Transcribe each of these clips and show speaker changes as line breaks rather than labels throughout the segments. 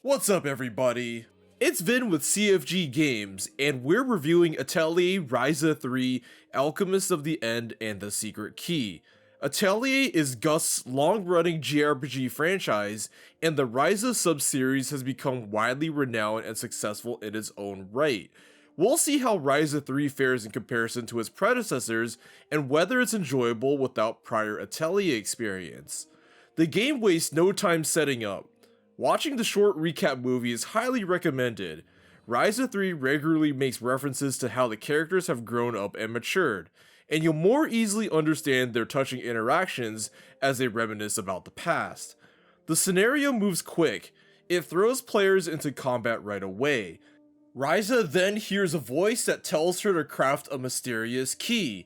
What's up everybody? It's Vin with CFG Games, and we're reviewing Atelier Ryza 3, Alchemist of the End, and the Secret Key. Atelier is Gust's long-running JRPG franchise, and the Ryza sub-series has become widely renowned and successful in its own right. We'll see how Ryza 3 fares in comparison to its predecessors, and whether it's enjoyable without prior Atelier experience. The game wastes no time setting up. Watching the short recap movie is highly recommended. Ryza 3 regularly makes references to how the characters have grown up and matured, and you'll more easily understand their touching interactions as they reminisce about the past. The scenario moves quick, it throws players into combat right away. Ryza then hears a voice that tells her to craft a mysterious key.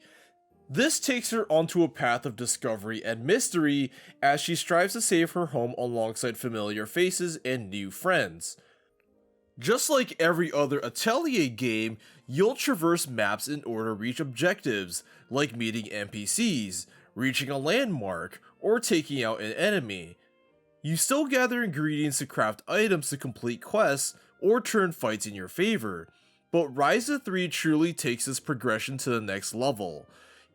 This takes her onto a path of discovery and mystery as she strives to save her home alongside familiar faces and new friends. Just like every other Atelier game, you'll traverse maps in order to reach objectives, like meeting NPCs, reaching a landmark, or taking out an enemy. You still gather ingredients to craft items to complete quests or turn fights in your favor, but Ryza 3 truly takes this progression to the next level.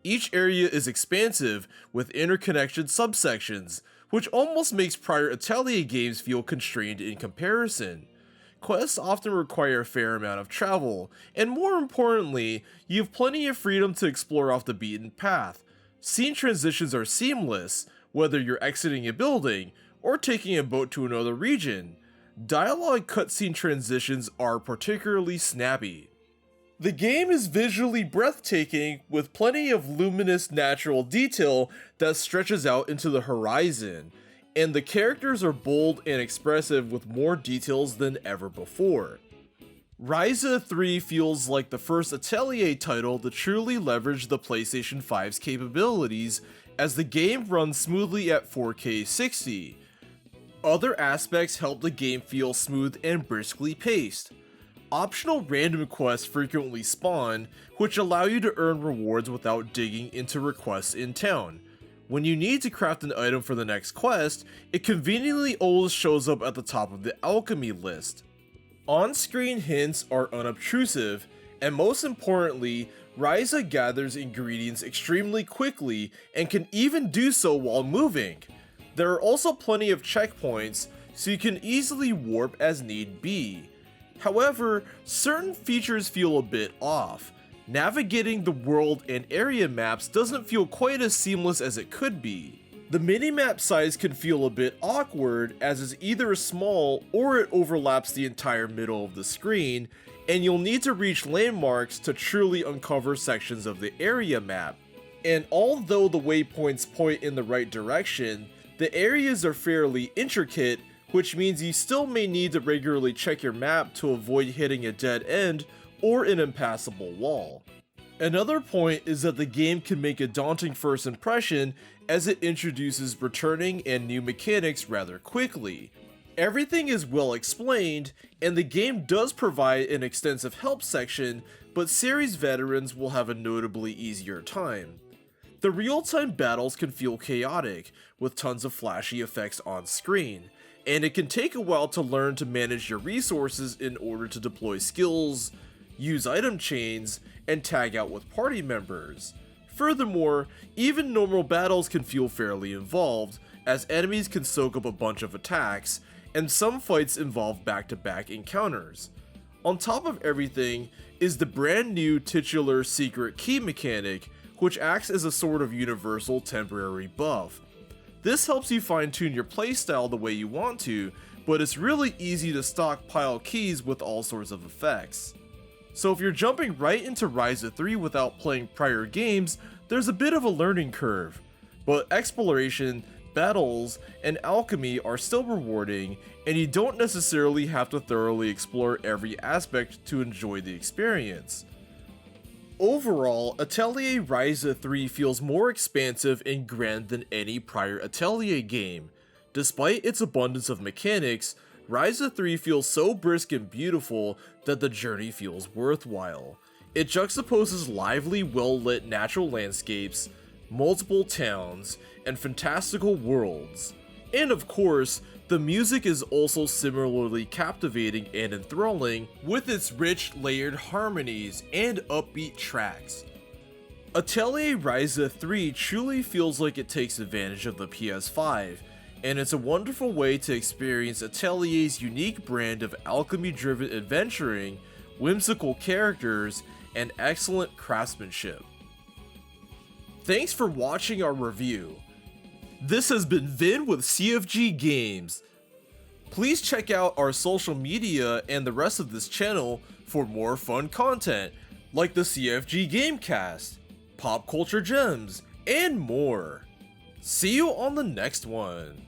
Each area is expansive, with interconnected subsections, which almost makes prior Atelier games feel constrained in comparison. Quests often require a fair amount of travel, and more importantly, you have plenty of freedom to explore off the beaten path. Scene transitions are seamless, whether you're exiting a building or taking a boat to another region. Dialogue cutscene transitions are particularly snappy. The game is visually breathtaking, with plenty of luminous natural detail that stretches out into the horizon, and the characters are bold and expressive with more details than ever before. Ryza 3 feels like the first Atelier title to truly leverage the PlayStation 5's capabilities, as the game runs smoothly at 4K 60. Other aspects help the game feel smooth and briskly paced. Optional random quests frequently spawn, which allow you to earn rewards without digging into requests in town. When you need to craft an item for the next quest, it conveniently always shows up at the top of the alchemy list. On-screen hints are unobtrusive, and most importantly, Ryza gathers ingredients extremely quickly and can even do so while moving. There are also plenty of checkpoints, so you can easily warp as need be. However, certain features feel a bit off. Navigating the world and area maps doesn't feel quite as seamless as it could be. The minimap size can feel a bit awkward, as it's either small or it overlaps the entire middle of the screen, and you'll need to reach landmarks to truly uncover sections of the area map. And although the waypoints point in the right direction, the areas are fairly intricate, which means you still may need to regularly check your map to avoid hitting a dead end or an impassable wall. Another point is that the game can make a daunting first impression, as it introduces returning and new mechanics rather quickly. Everything is well explained, and the game does provide an extensive help section, but series veterans will have a notably easier time. The real-time battles can feel chaotic, with tons of flashy effects on screen, and it can take a while to learn to manage your resources in order to deploy skills, use item chains, and tag out with party members. Furthermore, even normal battles can feel fairly involved, as enemies can soak up a bunch of attacks, and some fights involve back-to-back encounters. On top of everything is the brand new titular secret key mechanic, which acts as a sort of universal temporary buff. This helps you fine-tune your playstyle the way you want to, but it's really easy to stockpile keys with all sorts of effects. So if you're jumping right into Ryza 3 without playing prior games, there's a bit of a learning curve. But exploration, battles, and alchemy are still rewarding, and you don't necessarily have to thoroughly explore every aspect to enjoy the experience. Overall, Atelier Ryza 3 feels more expansive and grand than any prior Atelier game. Despite its abundance of mechanics, Ryza 3 feels so brisk and beautiful that the journey feels worthwhile. It juxtaposes lively, well-lit natural landscapes, multiple towns, and fantastical worlds. And of course, The music is also similarly captivating and enthralling, with its rich, layered harmonies and upbeat tracks. Atelier Ryza 3 truly feels like it takes advantage of the PS5, and it's a wonderful way to experience Atelier's unique brand of alchemy-driven adventuring, whimsical characters, and excellent craftsmanship. Thanks for watching our review. This has been Vin with CFG Games. Please check out our social media and the rest of this channel for more fun content, like the CFG Gamecast, Pop Culture Gems, and more. See you on the next one.